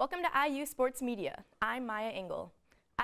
Welcome to IU Sports Media. I'm Miya Ingle.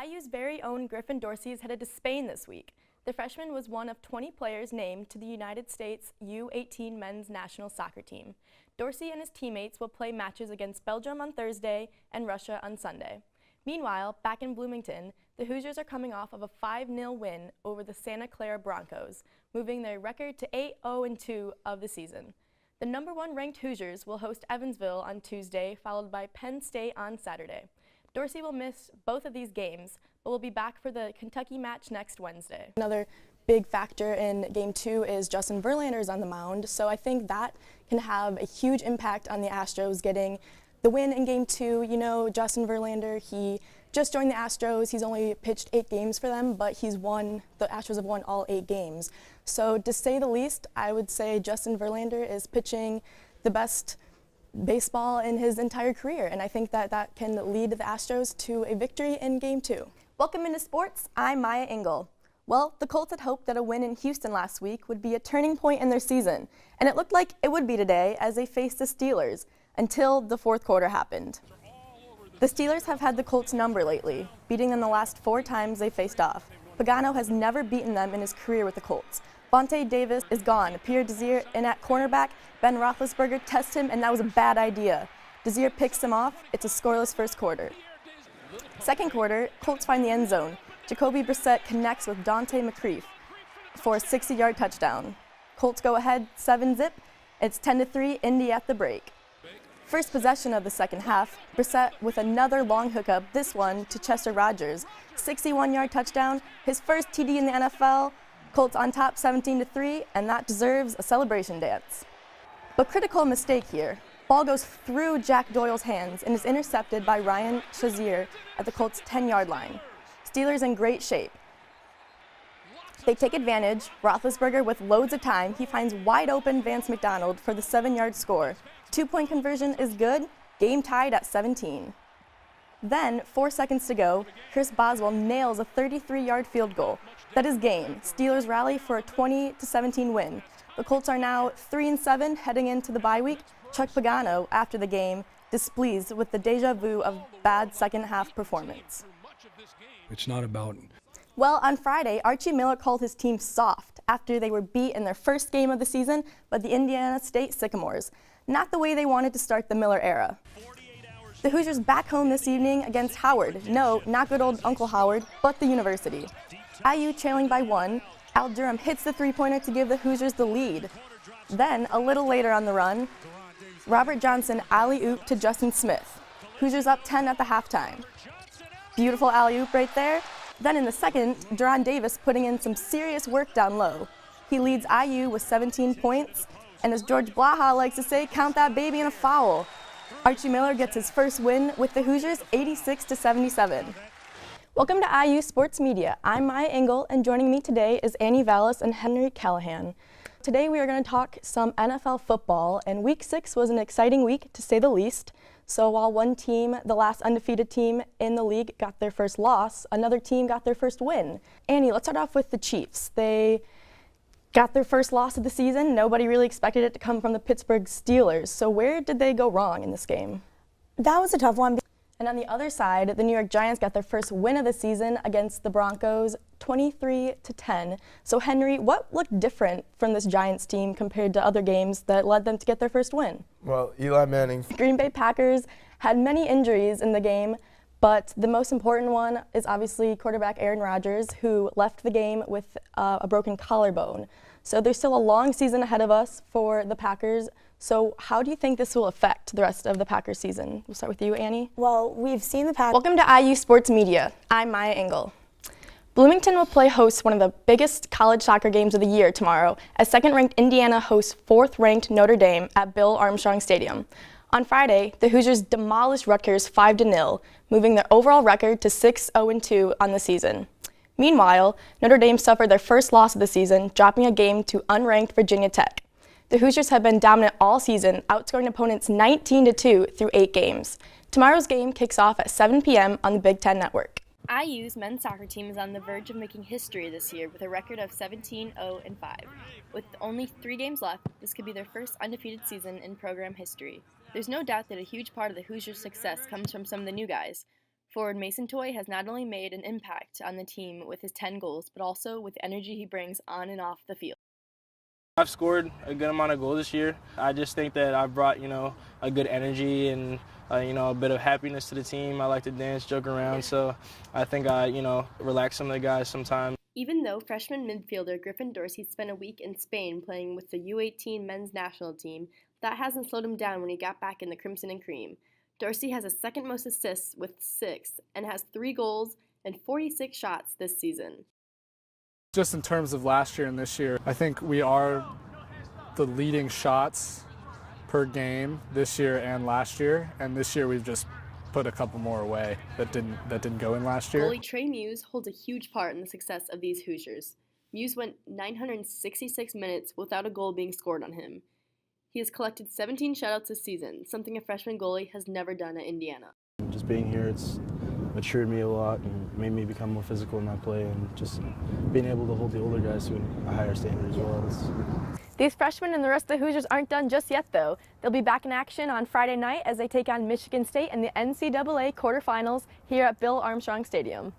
IU's very own Griffin Dorsey is headed to Spain this week. The freshman was one of 20 players named to the United States U18 men's national soccer team. Dorsey and his teammates will play matches against Belgium on Thursday and Russia on Sunday. Meanwhile, back in Bloomington, the Hoosiers are coming off of a 5-0 win over the Santa Clara Broncos, moving their record to 8-0-2 of the season. The number 1 ranked Hoosiers will host Evansville on Tuesday, followed by Penn State on Saturday. Dorsey will miss both of these games, but will be back for the Kentucky match next Wednesday. Another big factor in Game 2 is Justin Verlander is on the mound, so I think that can have a huge impact on the Astros getting the win in Game 2. You know, Justin Verlander, he just joined the Astros. He's only pitched 8 games for them, but the Astros have won all 8 games. So to say the least, I would say Justin Verlander is pitching the best baseball in his entire career, and I think that can lead the Astros to a victory in Game 2. Welcome into sports. I'm Miya Ingle. Well, the Colts had hoped that a win in Houston last week would be a turning point in their season, and it looked like it would be today as they faced the Steelers until the fourth quarter happened. The Steelers have had the Colts' number lately, beating them the last 4 times they faced off. Pagano has never beaten them in his career with the Colts. Vontae Davis is gone. Pierre Desir in at cornerback. Ben Roethlisberger tests him, and that was a bad idea. Desir picks him off. It's a scoreless first quarter. Second quarter, Colts find the end zone. Jacoby Brissett connects with Dante McCreef for a 60-yard touchdown. Colts go ahead 7-zip. It's 10-3, Indy at the break. First possession of the second half, Brissett with another long hookup, this one to Chester Rodgers. 61-yard touchdown, his first TD in the NFL. Colts on top 17-3, and that deserves a celebration dance. But critical mistake here. Ball goes through Jack Doyle's hands and is intercepted by Ryan Shazier at the Colts' 10-yard line. Steelers in great shape. They take advantage. Roethlisberger with loads of time. He finds wide open Vance McDonald for the 7-yard score. 2-point conversion is good. Game tied at 17. Then, 4 seconds to go, Chris Boswell nails a 33-yard field goal. That is game. Steelers rally for a 20-17 win. The Colts are now 3-7 heading into the bye week. Chuck Pagano, after the game, displeased with the deja vu of bad second-half performance. It's not about... Well, on Friday, Archie Miller called his team soft after they were beat in their first game of the season by the Indiana State Sycamores. Not the way they wanted to start the Miller era. The Hoosiers back home this evening against Howard. No, not good old Uncle Howard, but the University. IU trailing by 1. Al Durham hits the 3-pointer to give the Hoosiers the lead. Then, a little later on the run, Robert Johnson alley-oop to Justin Smith. Hoosiers up 10 at the halftime. Beautiful alley-oop right there. Then in the second, Deron Davis putting in some serious work down low. He leads IU with 17 points, and as George Blaha likes to say, count that baby in a foul. Archie Miller gets his first win with the Hoosiers 86-77. Welcome to IU Sports Media. I'm Miya Ingle, and joining me today is Annie Vallis and Henry Callahan. Today we are going to talk some NFL football, and Week 6 was an exciting week to say the least. So while one team, the last undefeated team in the league, got their first loss, another team got their first win. Annie, let's start off with the Chiefs. They got their first loss of the season. Nobody really expected it to come from the Pittsburgh Steelers. So where did they go wrong in this game? That was a tough one. And on the other side, the New York Giants got their first win of the season against the Broncos, 23-10. So Henry, what looked different from this Giants team compared to other games that led them to get their first win? Well, Eli Manning. Green Bay Packers had many injuries in the game, but the most important one is obviously quarterback Aaron Rodgers, who left the game with a broken collarbone. So there's still a long season ahead of us for the Packers. So how do you think this will affect the rest of the Packers season? We'll start with you, Annie. Well, we've seen the Packers. Welcome to IU Sports Media. I'm Miya Ingle. Bloomington will play host one of the biggest college soccer games of the year tomorrow, as second-ranked Indiana hosts fourth-ranked Notre Dame at Bill Armstrong Stadium. On Friday, the Hoosiers demolished Rutgers 5-0, moving their overall record to 6-0-2 on the season. Meanwhile, Notre Dame suffered their first loss of the season, dropping a game to unranked Virginia Tech. The Hoosiers have been dominant all season, outscoring opponents 19-2 through 8 games. Tomorrow's game kicks off at 7 p.m. on the Big Ten Network. IU's men's soccer team is on the verge of making history this year with a record of 17-0-5. With only 3 games left, this could be their first undefeated season in program history. There's no doubt that a huge part of the Hoosiers' success comes from some of the new guys. Forward Mason Toy has not only made an impact on the team with his 10 goals, but also with the energy he brings on and off the field. I've scored a good amount of goals this year. I just think that I've brought, a good energy and, a bit of happiness to the team. I like to dance, joke around, so I think I, relax some of the guys sometimes. Even though freshman midfielder Griffin Dorsey spent a week in Spain playing with the U18 men's national team, that hasn't slowed him down when he got back in the Crimson and Cream. Dorsey has the second most assists with 6 and has 3 goals and 46 shots this season. Just in terms of last year and this year, I think we are the leading shots per game this year and last year, and this year we've just put a couple more away that didn't go in last year. Goalie Trey Muse holds a huge part in the success of these Hoosiers. Muse went 966 minutes without a goal being scored on him. He has collected 17 shutouts this season, something a freshman goalie has never done at Indiana. Just being here, it's matured me a lot and made me become more physical in my play, and just being able to hold the older guys to a higher standard as well. These freshmen and the rest of the Hoosiers aren't done just yet, though. They'll be back in action on Friday night as they take on Michigan State in the NCAA quarterfinals here at Bill Armstrong Stadium.